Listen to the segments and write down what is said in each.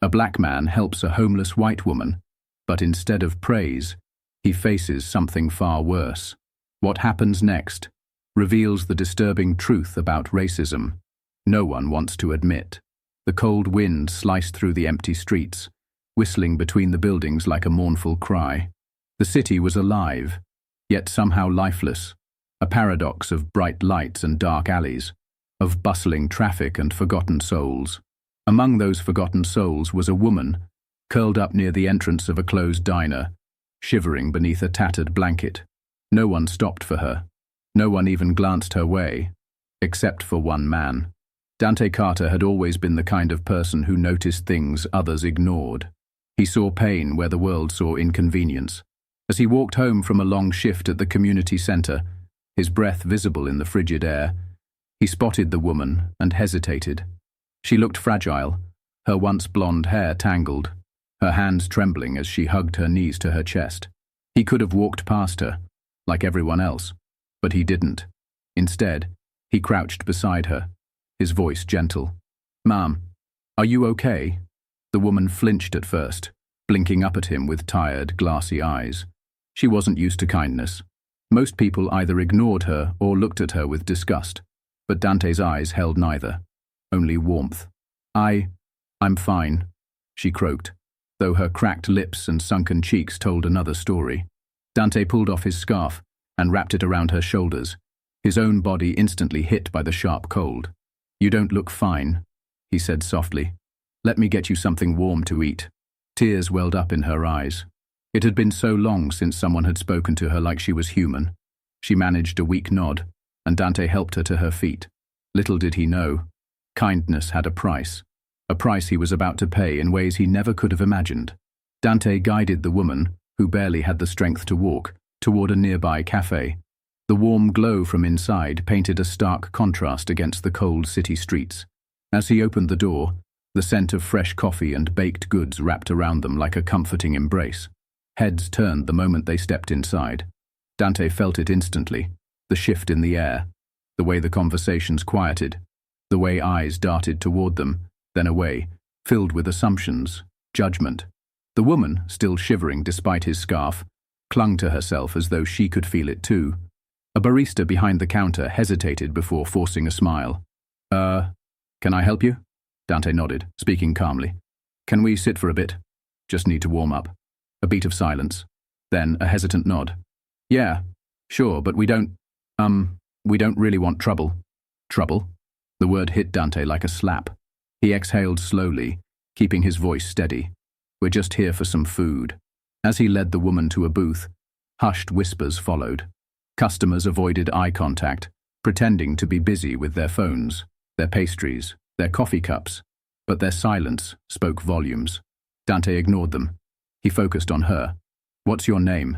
A black man helps a homeless white woman, but instead of praise, he faces something far worse. What happens next reveals the disturbing truth about racism no one wants to admit. The cold wind sliced through the empty streets, whistling between the buildings like a mournful cry. The city was alive, yet somehow lifeless, a paradox of bright lights and dark alleys, of bustling traffic and forgotten souls. Among those forgotten souls was a woman, curled up near the entrance of a closed diner, shivering beneath a tattered blanket. No one stopped for her. No one even glanced her way, except for one man. Dante Carter had always been the kind of person who noticed things others ignored. He saw pain where the world saw inconvenience. As he walked home from a long shift at the community center, his breath visible in the frigid air, he spotted the woman and hesitated. She looked fragile, her once blonde hair tangled, her hands trembling as she hugged her knees to her chest. He could have walked past her, like everyone else, but he didn't. Instead, he crouched beside her, his voice gentle. "Ma'am, are you okay?" The woman flinched at first, blinking up at him with tired, glassy eyes. She wasn't used to kindness. Most people either ignored her or looked at her with disgust, but Dante's eyes held neither, only warmth. I'm fine," she croaked, though her cracked lips and sunken cheeks told another story. Dante pulled off his scarf and wrapped it around her shoulders, his own body instantly hit by the sharp cold. "You don't look fine," he said softly. "Let me get you something warm to eat." Tears welled up in her eyes. It had been so long since someone had spoken to her like she was human. She managed a weak nod, and Dante helped her to her feet. Little did he know, kindness had a price he was about to pay in ways he never could have imagined. Dante guided the woman, who barely had the strength to walk, toward a nearby cafe. The warm glow from inside painted a stark contrast against the cold city streets. As he opened the door, the scent of fresh coffee and baked goods wrapped around them like a comforting embrace. Heads turned the moment they stepped inside. Dante felt it instantly, the shift in the air, the way the conversations quieted, the way eyes darted toward them, then away, filled with assumptions, judgment. The woman, still shivering despite his scarf, clung to herself as though she could feel it too. A barista behind the counter hesitated before forcing a smile. Can I help you?" Dante nodded, speaking calmly. "Can we sit for a bit? Just need to warm up." A beat of silence, then a hesitant nod. "Yeah, sure, but we don't really want trouble." "Trouble?" The word hit Dante like a slap. He exhaled slowly, keeping his voice steady. "We're just here for some food." As he led the woman to a booth, hushed whispers followed. Customers avoided eye contact, pretending to be busy with their phones, their pastries, their coffee cups, but their silence spoke volumes. Dante ignored them. He focused on her. "What's your name?"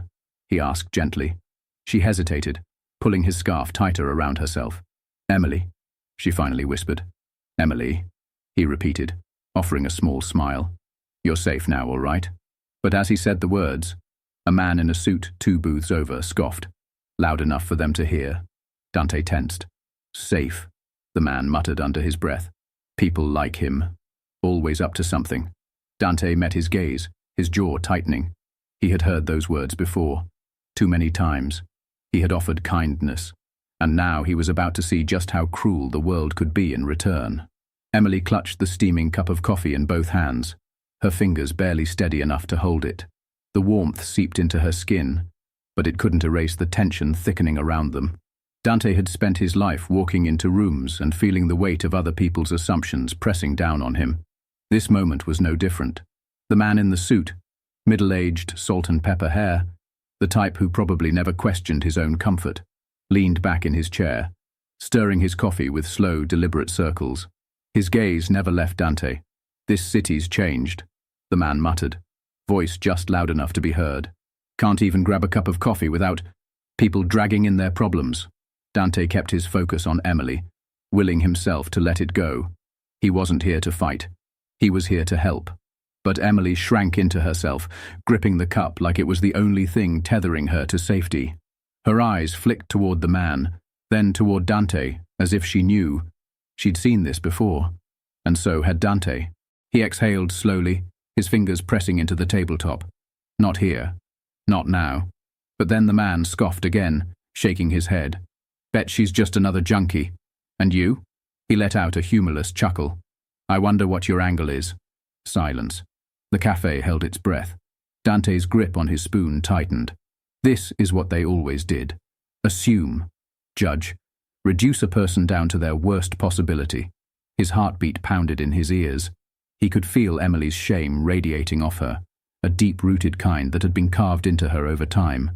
he asked gently. She hesitated, pulling his scarf tighter around herself. "Emily," she finally whispered. "Emily," he repeated, offering a small smile. "You're safe now, all right?" But as he said the words, a man in a suit 2 booths over scoffed, loud enough for them to hear. Dante tensed. "Safe," the man muttered under his breath. "People like him. Always up to something." Dante met his gaze, his jaw tightening. He had heard those words before. Too many times. He had offered kindness, and now he was about to see just how cruel the world could be in return. Emily clutched the steaming cup of coffee in both hands, her fingers barely steady enough to hold it. The warmth seeped into her skin, but it couldn't erase the tension thickening around them. Dante had spent his life walking into rooms and feeling the weight of other people's assumptions pressing down on him. This moment was no different. The man in the suit, middle-aged, salt and pepper hair, the type who probably never questioned his own comfort, leaned back in his chair, stirring his coffee with slow, deliberate circles. His gaze never left Dante. "This city's changed," the man muttered, voice just loud enough to be heard. "Can't even grab a cup of coffee without people dragging in their problems." Dante kept his focus on Emily, willing himself to let it go. He wasn't here to fight. He was here to help. But Emily shrank into herself, gripping the cup like it was the only thing tethering her to safety. Her eyes flicked toward the man, then toward Dante, as if she knew. She'd seen this before. And so had Dante. He exhaled slowly, his fingers pressing into the tabletop. Not here. Not now. But then the man scoffed again, shaking his head. Bet she's just another junkie. And you? He let out a humorless chuckle. I wonder what your angle is. Silence. The cafe held its breath. Dante's grip on his spoon tightened. This is what they always did. Assume. Judge. Reduce a person down to their worst possibility. His heartbeat pounded in his ears. He could feel Emily's shame radiating off her, a deep-rooted kind that had been carved into her over time.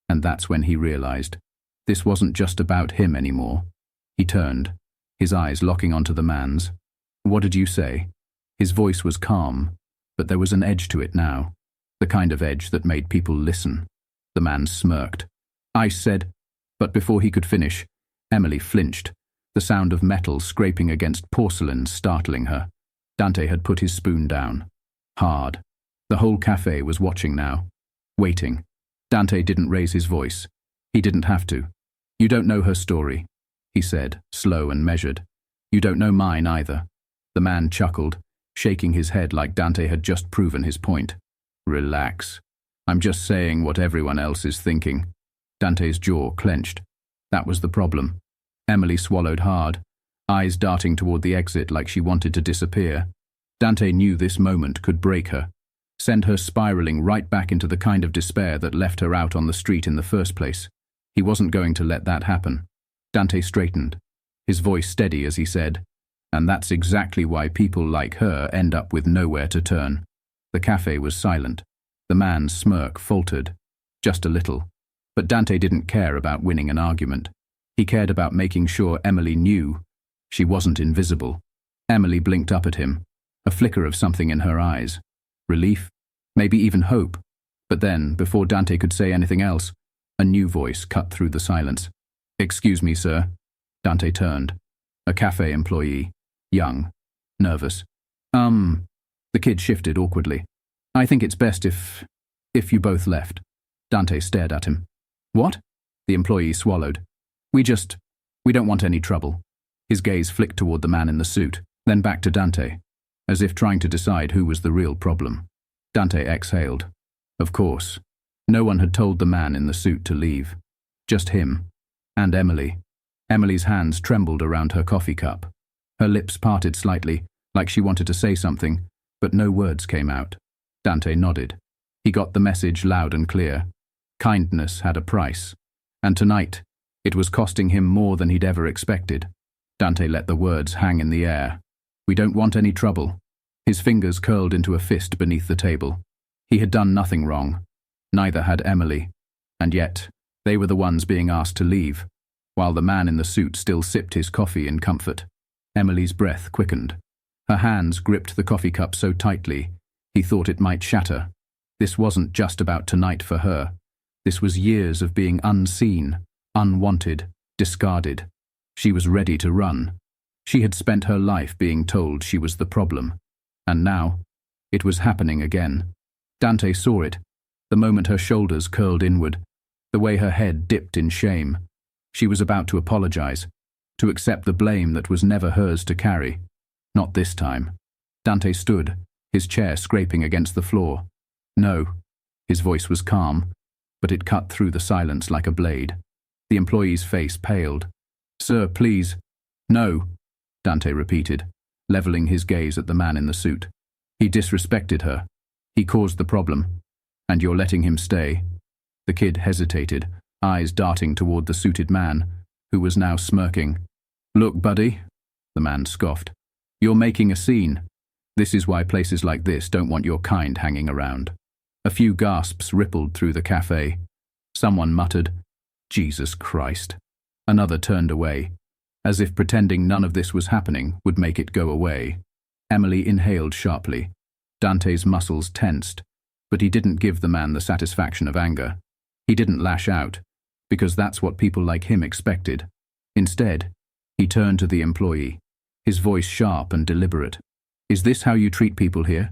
And that's when he realized. This wasn't just about him anymore. He turned, his eyes locking onto the man's. What did you say? His voice was calm, but there was an edge to it now, the kind of edge that made people listen. The man smirked. I said, but before he could finish, Emily flinched, the sound of metal scraping against porcelain startling her. Dante had put his spoon down. Hard. The whole cafe was watching now. Waiting. Dante didn't raise his voice. He didn't have to. You don't know her story, he said, slow and measured. You don't know mine either. The man chuckled, shaking his head like Dante had just proven his point. Relax. I'm just saying what everyone else is thinking. Dante's jaw clenched. That was the problem. Emily swallowed hard, eyes darting toward the exit like she wanted to disappear. Dante knew this moment could break her, send her spiraling right back into the kind of despair that left her out on the street in the first place. He wasn't going to let that happen. Dante straightened, his voice steady as he said, and that's exactly why people like her end up with nowhere to turn. The cafe was silent. The man's smirk faltered, just a little. But Dante didn't care about winning an argument. He cared about making sure Emily knew she wasn't invisible. Emily blinked up at him, a flicker of something in her eyes. Relief? Maybe even hope. But then, before Dante could say anything else, a new voice cut through the silence. Excuse me, sir. Dante turned. A cafe employee. Young. Nervous. The kid shifted awkwardly. I think it's best if you both left. Dante stared at him. What? The employee swallowed. We don't want any trouble. His gaze flicked toward the man in the suit, then back to Dante, as if trying to decide who was the real problem. Dante exhaled. Of course. No one had told the man in the suit to leave. Just him. And Emily. Emily's hands trembled around her coffee cup. Her lips parted slightly, like she wanted to say something, but no words came out. Dante nodded. He got the message loud and clear. Kindness had a price. And tonight, it was costing him more than he'd ever expected. Dante let the words hang in the air. We don't want any trouble. His fingers curled into a fist beneath the table. He had done nothing wrong. Neither had Emily. And yet, they were the ones being asked to leave, while the man in the suit still sipped his coffee in comfort. Emily's breath quickened. Her hands gripped the coffee cup so tightly, he thought it might shatter. This wasn't just about tonight for her. This was years of being unseen, unwanted, discarded. She was ready to run. She had spent her life being told she was the problem. And now, it was happening again. Dante saw it, the moment her shoulders curled inward, the way her head dipped in shame. She was about to apologize, to accept the blame that was never hers to carry. Not this time. Dante stood, his chair scraping against the floor. No. His voice was calm, but it cut through the silence like a blade. The employee's face paled. Sir, please. No, Dante repeated, leveling his gaze at the man in the suit. He disrespected her. He caused the problem. And you're letting him stay. The kid hesitated, eyes darting toward the suited man, who was now smirking. Look, buddy, the man scoffed. You're making a scene. This is why places like this don't want your kind hanging around. A few gasps rippled through the cafe. Someone muttered, Jesus Christ. Another turned away, as if pretending none of this was happening would make it go away. Emily inhaled sharply. Dante's muscles tensed, but he didn't give the man the satisfaction of anger. He didn't lash out, because that's what people like him expected. Instead, he turned to the employee, his voice sharp and deliberate. Is this how you treat people here?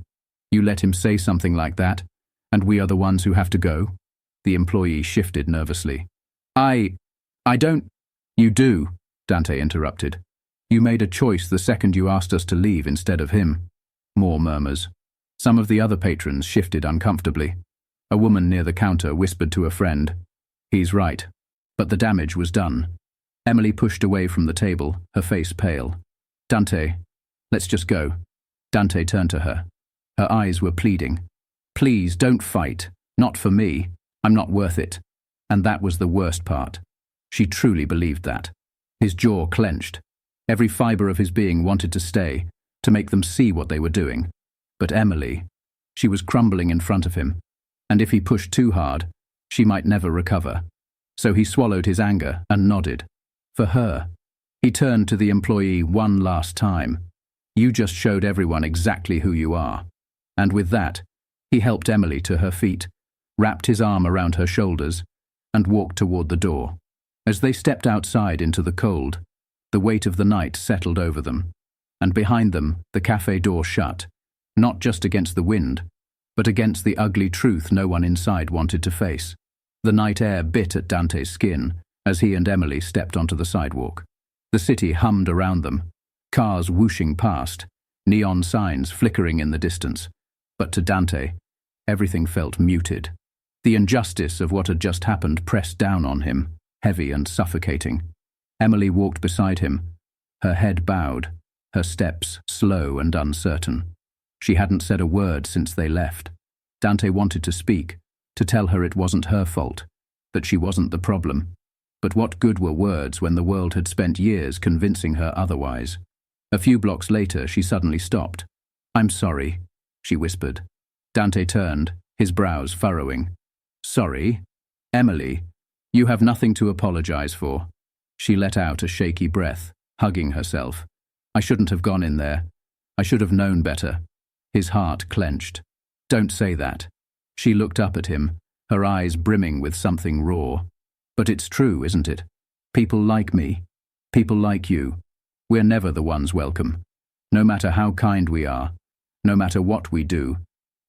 You let him say something like that, and we are the ones who have to go? The employee shifted nervously. I don't. You do, Dante interrupted. You made a choice the second you asked us to leave instead of him. More murmurs. Some of the other patrons shifted uncomfortably. A woman near the counter whispered to a friend, "He's right." But the damage was done. Emily pushed away from the table, her face pale. "Dante, let's just go." Dante turned to her. Her eyes were pleading. "Please, don't fight. Not for me. I'm not worth it." And that was the worst part. She truly believed that. His jaw clenched. Every fiber of his being wanted to stay, to make them see what they were doing. But Emily, she was crumbling in front of him, and if he pushed too hard, she might never recover. So he swallowed his anger and nodded. For her. He turned to the employee one last time. "You just showed everyone exactly who you are." And with that, he helped Emily to her feet, wrapped his arm around her shoulders, and walked toward the door. As they stepped outside into the cold, the weight of the night settled over them, and behind them the cafe door shut, not just against the wind, but against the ugly truth no one inside wanted to face. The night air bit at Dante's skin as he and Emily stepped onto the sidewalk. The city hummed around them, cars whooshing past, neon signs flickering in the distance. But to Dante, everything felt muted. The injustice of what had just happened pressed down on him, heavy and suffocating. Emily walked beside him, her head bowed, her steps slow and uncertain. She hadn't said a word since they left. Dante wanted to speak, to tell her it wasn't her fault, that she wasn't the problem. But what good were words when the world had spent years convincing her otherwise? A few blocks later, she suddenly stopped. "I'm sorry," she whispered. Dante turned, his brows furrowing. "Sorry? Emily, you have nothing to apologize for." She let out a shaky breath, hugging herself. "I shouldn't have gone in there. I should have known better." His heart clenched. "Don't say that." She looked up at him, her eyes brimming with something raw. "But it's true, isn't it? People like me, people like you, we're never the ones welcome. No matter how kind we are, no matter what we do,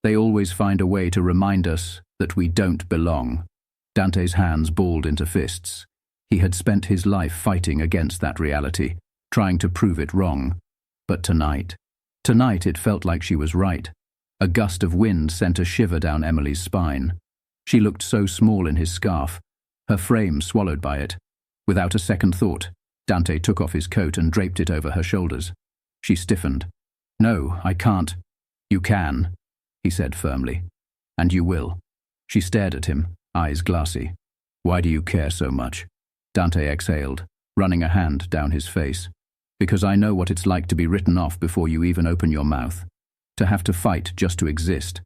they always find a way to remind us that we don't belong." Dante's hands balled into fists. He had spent his life fighting against that reality, trying to prove it wrong. But tonight it felt like she was right. A gust of wind sent a shiver down Emily's spine. She looked so small in his scarf, her frame swallowed by it. Without a second thought, Dante took off his coat and draped it over her shoulders. She stiffened. "No, I can't." "You can," he said firmly. "And you will." She stared at him, eyes glassy. "Why do you care so much?" Dante exhaled, running a hand down his face. "Because I know what it's like to be written off before you even open your mouth. To have to fight just to exist.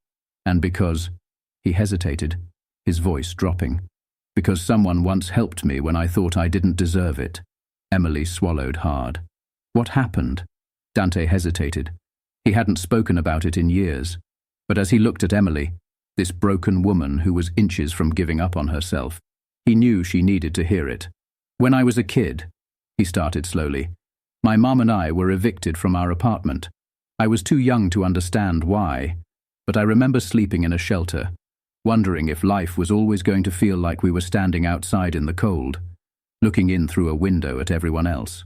And because—" he hesitated, his voice dropping. "Because someone once helped me when I thought I didn't deserve it." Emily swallowed hard. "What happened?" Dante hesitated. He hadn't spoken about it in years. But as he looked at Emily, this broken woman who was inches from giving up on herself, he knew she needed to hear it. "When I was a kid," he started slowly, "my mom and I were evicted from our apartment. I was too young to understand why, but I remember sleeping in a shelter, wondering if life was always going to feel like we were standing outside in the cold, looking in through a window at everyone else."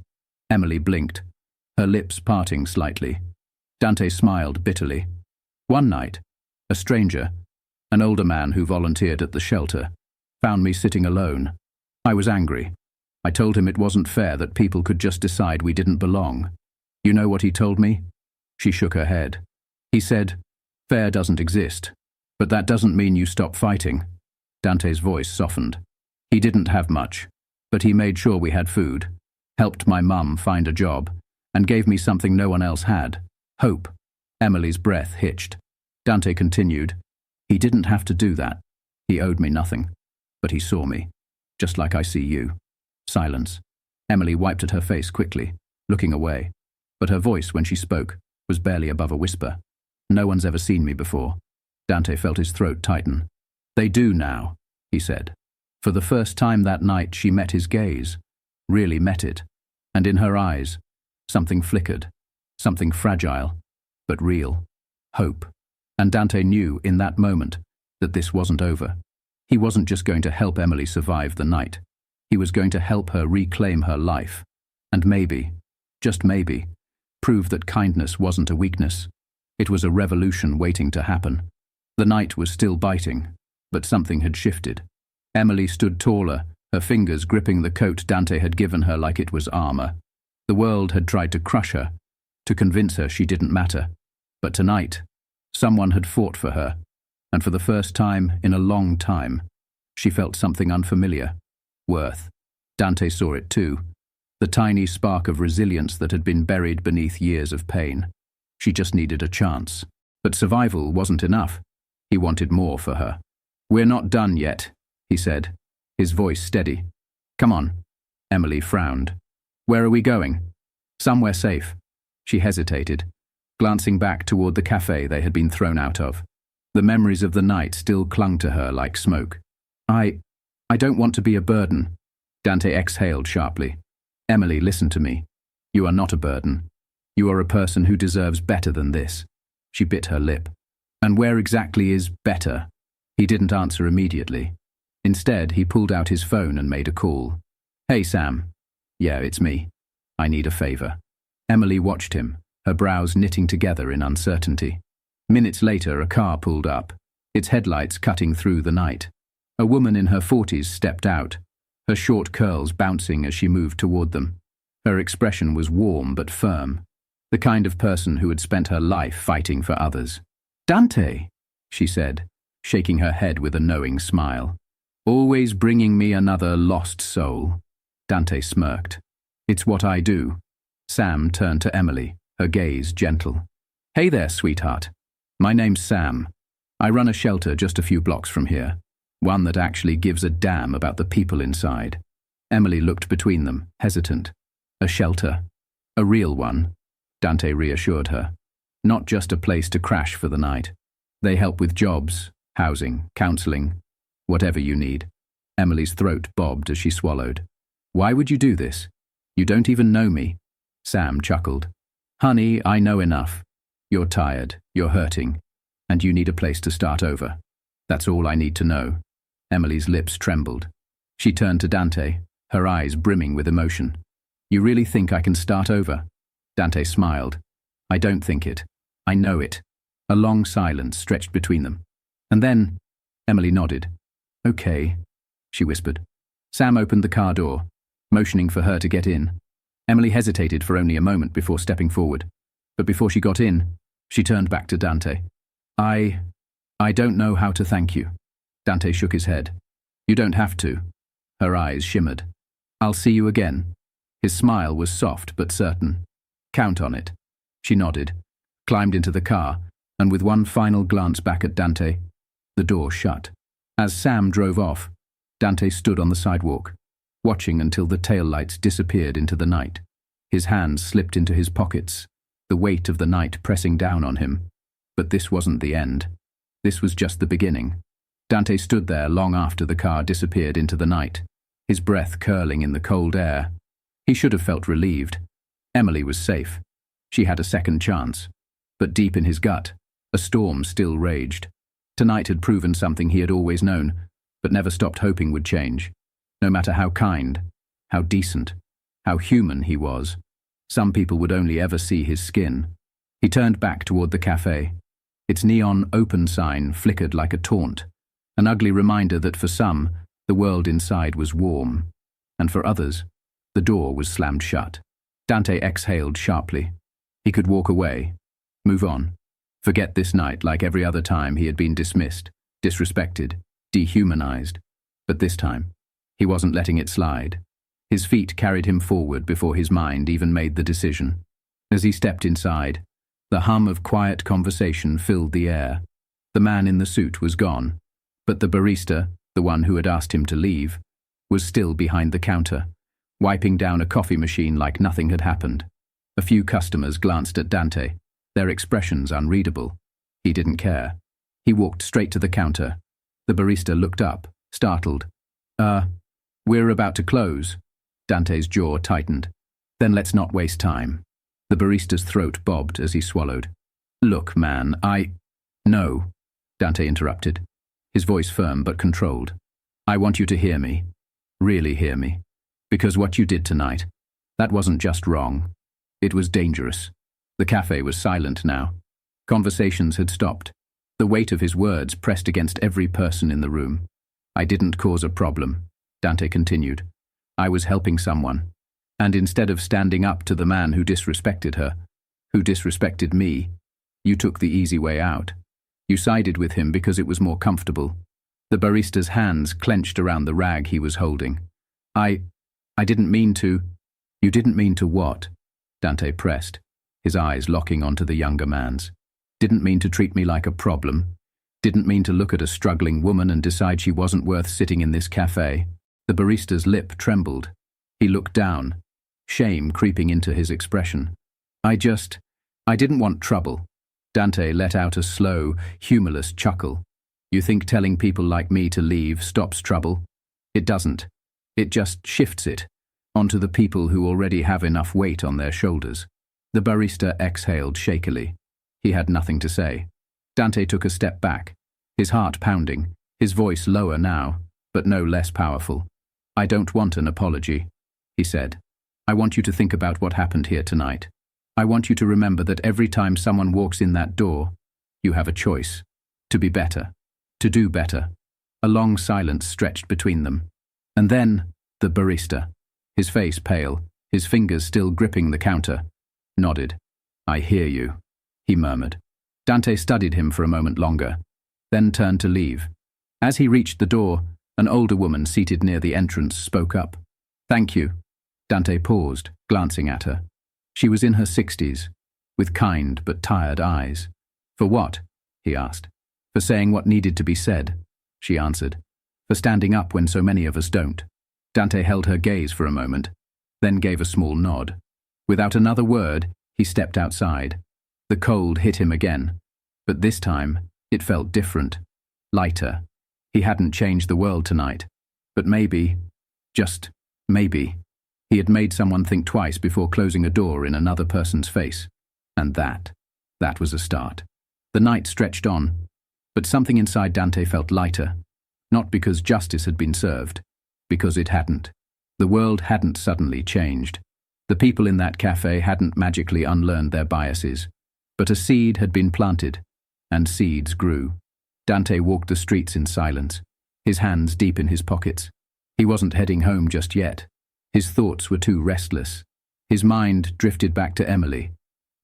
Emily blinked, her lips parting slightly. Dante smiled bitterly. "One night, a stranger, an older man who volunteered at the shelter, found me sitting alone. I was angry. I told him it wasn't fair that people could just decide we didn't belong. You know what he told me?" She shook her head. "He said, 'Fair doesn't exist, but that doesn't mean you stop fighting.'" Dante's voice softened. "He didn't have much, but he made sure we had food, helped my mum find a job, and gave me something no one else had, hope." Emily's breath hitched. Dante continued, "He didn't have to do that. He owed me nothing. But he saw me, just like I see you." Silence. Emily wiped at her face quickly, looking away. But her voice, when she spoke, was barely above a whisper. "No one's ever seen me before." Dante felt his throat tighten. "They do now," he said. For the first time that night she met his gaze, really met it, and in her eyes, something flickered, something fragile, but real. Hope. And Dante knew in that moment that this wasn't over. He wasn't just going to help Emily survive the night. He was going to help her reclaim her life, and maybe, just maybe, prove that kindness wasn't a weakness, It was a revolution waiting to happen. The night was still biting, but something had shifted. Emily stood taller, her fingers gripping the coat Dante had given her like it was armor. The world had tried to crush her, to convince her she didn't matter. But tonight, someone had fought for her, and for the first time in a long time, she felt something unfamiliar. Worth. Dante saw it too, the tiny spark of resilience that had been buried beneath years of pain. She just needed a chance. But survival wasn't enough. He wanted more for her. "We're not done yet," he said, his voice steady. "Come on." Emily frowned. "Where are we going?" "Somewhere safe." She hesitated, glancing back toward the cafe they had been thrown out of. The memories of the night still clung to her like smoke. I don't want to be a burden." Dante exhaled sharply. "Emily, listen to me. You are not a burden. You are a person who deserves better than this." She bit her lip. "And where exactly is better?" He didn't answer immediately. Instead, he pulled out his phone and made a call. "Hey, Sam." "Yeah, it's me. I need a favor." Emily watched him, her brows knitting together in uncertainty. Minutes later, a car pulled up, its headlights cutting through the night. A woman in her 40s stepped out, her short curls bouncing as she moved toward them. Her expression was warm but firm, the kind of person who had spent her life fighting for others. "Dante," she said, shaking her head with a knowing smile. "Always bringing me another lost soul." Dante smirked. "It's what I do." Sam turned to Emily, her gaze gentle. "Hey there, sweetheart. My name's Sam. I run a shelter just a few blocks from here, one that actually gives a damn about the people inside." Emily looked between them, hesitant. "A shelter? A real one?" Dante reassured her. "Not just a place to crash for the night. They help with jobs, housing, counseling, whatever you need." Emily's throat bobbed as she swallowed. "Why would you do this? You don't even know me." Sam chuckled. "Honey, I know enough. You're tired, you're hurting, and you need a place to start over. That's all I need to know." Emily's lips trembled. She turned to Dante, her eyes brimming with emotion. "You really think I can start over?" Dante smiled. "I don't think it. I know it." A long silence stretched between them. And then, Emily nodded. "Okay," she whispered. Sam opened the car door, motioning for her to get in. Emily hesitated for only a moment before stepping forward. But before she got in, she turned back to Dante. I don't know how to thank you." Dante shook his head. "You don't have to." Her eyes shimmered. "I'll see you again." His smile was soft but certain. "Count on it." She nodded, climbed into the car, and with one final glance back at Dante, the door shut. As Sam drove off, Dante stood on the sidewalk, watching until the taillights disappeared into the night. His hands slipped into his pockets, the weight of the night pressing down on him. But this wasn't the end. This was just the beginning. Dante stood there long after the car disappeared into the night, his breath curling in the cold air. He should have felt relieved. Emily was safe. She had a second chance. But deep in his gut, a storm still raged. Tonight had proven something he had always known, but never stopped hoping would change. No matter how kind, how decent, how human he was, some people would only ever see his skin. He turned back toward the cafe. Its neon open sign flickered like a taunt, an ugly reminder that for some, the world inside was warm, and for others, the door was slammed shut. Dante exhaled sharply. He could walk away, move on, forget this night like every other time he had been dismissed, disrespected, dehumanized. But this time, he wasn't letting it slide. His feet carried him forward before his mind even made the decision. As he stepped inside, the hum of quiet conversation filled the air. The man in the suit was gone, but the barista, the one who had asked him to leave, was still behind the counter, wiping down a coffee machine like nothing had happened. A few customers glanced at Dante, their expressions unreadable. He didn't care. He walked straight to the counter. The barista looked up, startled. We're about to close." Dante's jaw tightened. "Then let's not waste time." The barista's throat bobbed as he swallowed. "Look, man, No," Dante interrupted, his voice firm but controlled. "I want you to hear me. Really hear me. Because what you did tonight, that wasn't just wrong. It was dangerous." The cafe was silent now. Conversations had stopped. The weight of his words pressed against every person in the room. "I didn't cause a problem," Dante continued. "I was helping someone. And instead of standing up to the man who disrespected her, who disrespected me, you took the easy way out. You sided with him because it was more comfortable." The barista's hands clenched around the rag he was holding. I didn't mean to." "You didn't mean to what?" Dante pressed, his eyes locking onto the younger man's. "Didn't mean to treat me like a problem. Didn't mean to look at a struggling woman and decide she wasn't worth sitting in this cafe." The barista's lip trembled. He looked down, shame creeping into his expression. I didn't want trouble." Dante let out a slow, humorless chuckle. "You think telling people like me to leave stops trouble? It doesn't. It just shifts it onto the people who already have enough weight on their shoulders." The barista exhaled shakily. He had nothing to say. Dante took a step back, his heart pounding, his voice lower now, but no less powerful. "I don't want an apology," he said. "I want you to think about what happened here tonight. I want you to remember that every time someone walks in that door, you have a choice. To be better. To do better." A long silence stretched between them. And then, the barista, his face pale, his fingers still gripping the counter, nodded. "I hear you," he murmured. Dante studied him for a moment longer, then turned to leave. As he reached the door, an older woman seated near the entrance spoke up. "Thank you." Dante paused, glancing at her. She was in her 60s, with kind but tired eyes. "For what?" he asked. "For saying what needed to be said," she answered. "For standing up when so many of us don't." Dante held her gaze for a moment, then gave a small nod. Without another word, he stepped outside. The cold hit him again, but this time it felt different, lighter. He hadn't changed the world tonight, but maybe, just maybe, he had made someone think twice before closing a door in another person's face. And that was a start. The night stretched on, but something inside Dante felt lighter, not because justice had been served, because it hadn't. The world hadn't suddenly changed. The people in that cafe hadn't magically unlearned their biases, but a seed had been planted, and seeds grew. Dante walked the streets in silence, his hands deep in his pockets. He wasn't heading home just yet. His thoughts were too restless. His mind drifted back to Emily.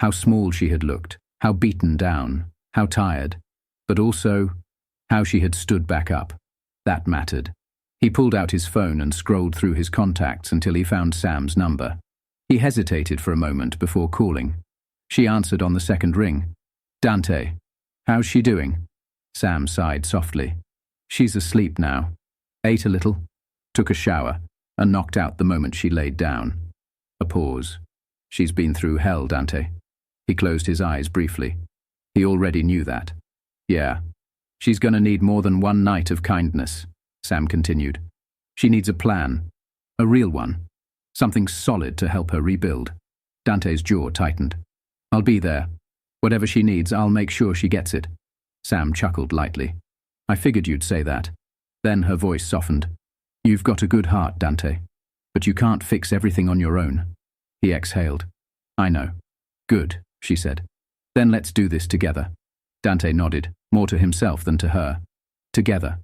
How small she had looked, how beaten down, how tired, but also how she had stood back up. That mattered. He pulled out his phone and scrolled through his contacts until he found Sam's number. He hesitated for a moment before calling. She answered on the second ring. "Dante, how's she doing?" Sam sighed softly. "She's asleep now. Ate a little, took a shower, and knocked out the moment she laid down." A pause. "She's been through hell, Dante." He closed his eyes briefly. He already knew that. "Yeah. She's gonna need more than one night of kindness," Sam continued. "She needs a plan. A real one. Something solid to help her rebuild." Dante's jaw tightened. "I'll be there. Whatever she needs, I'll make sure she gets it." Sam chuckled lightly. "I figured you'd say that." Then her voice softened. "You've got a good heart, Dante, but you can't fix everything on your own." He exhaled. "I know." "Good," she said. "Then let's do this together." Dante nodded, more to himself than to her. Together.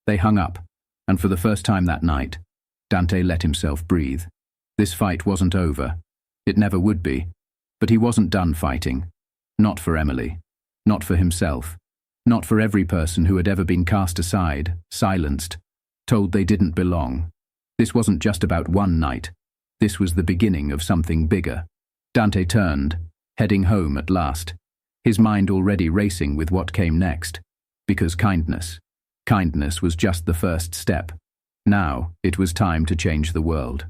They hung up, and for the first time that night, Dante let himself breathe. This fight wasn't over. It never would be. But he wasn't done fighting. Not for Emily. Not for himself. Not for every person who had ever been cast aside, silenced, told they didn't belong. This wasn't just about one night. This was the beginning of something bigger. Dante turned, heading home at last, his mind already racing with what came next. Because kindness was just the first step. Now it was time to change the world.